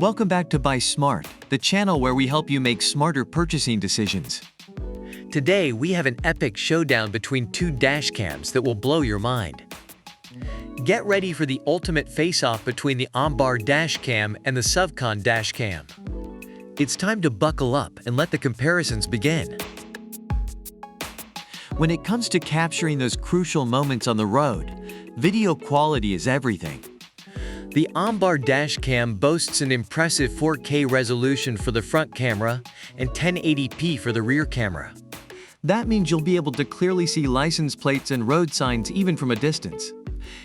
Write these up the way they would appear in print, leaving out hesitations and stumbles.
Welcome back to Buy Smart, the channel where we help you make smarter purchasing decisions. Today, we have an epic showdown between two dash cams that will blow your mind. Get ready for the ultimate face-off between the OMBAR dash cam and the SUVCON dash cam. It's time to buckle up and let the comparisons begin. When it comes to capturing those crucial moments on the road, video quality is everything. The OMBAR dash cam boasts an impressive 4K resolution for the front camera and 1080p for the rear camera. That means you'll be able to clearly see license plates and road signs even from a distance.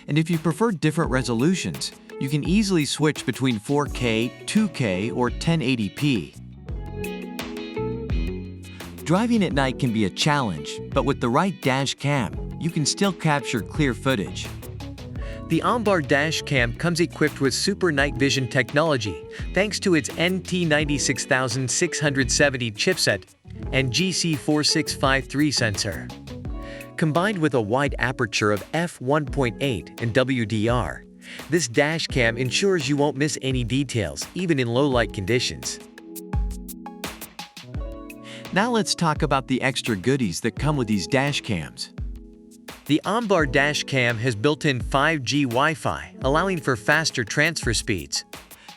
And if you prefer different resolutions, you can easily switch between 4K, 2K, or 1080p. Driving at night can be a challenge, but with the right dash cam, you can still capture clear footage. The OMBAR dash cam comes equipped with super night vision technology thanks to its NT96670 chipset and GC4653 sensor. Combined with a wide aperture of f1.8 and WDR, this dash cam ensures you won't miss any details, even in low-light conditions. Now let's talk about the extra goodies that come with these dash cams. The OMBAR dash cam has built-in 5G Wi-Fi, allowing for faster transfer speeds.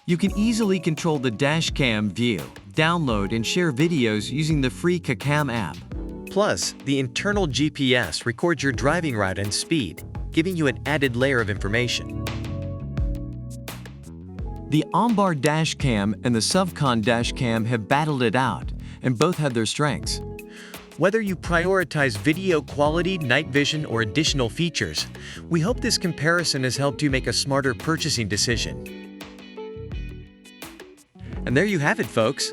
You can easily control the dash cam view, download and share videos using the free Cam app. Plus, the internal GPS records your driving route and speed, giving you an added layer of information. The OMBAR dash cam and the SUVCON dash cam have battled it out, and both have their strengths. Whether you prioritize video quality, night vision, or additional features, we hope this comparison has helped you make a smarter purchasing decision. And there you have it, folks.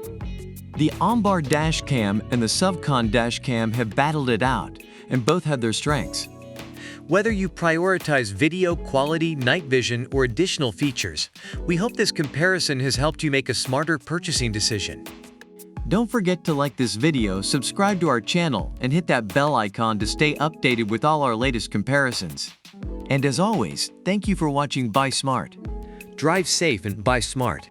The OMBAR dash cam and the SUVCON dash cam have battled it out, and both have their strengths. Whether you prioritize video quality, night vision, or additional features, we hope this comparison has helped you make a smarter purchasing decision. Don't forget to like this video, subscribe to our channel, and hit that bell icon to stay updated with all our latest comparisons. And as always, thank you for watching Buy Smart. Drive safe and buy smart.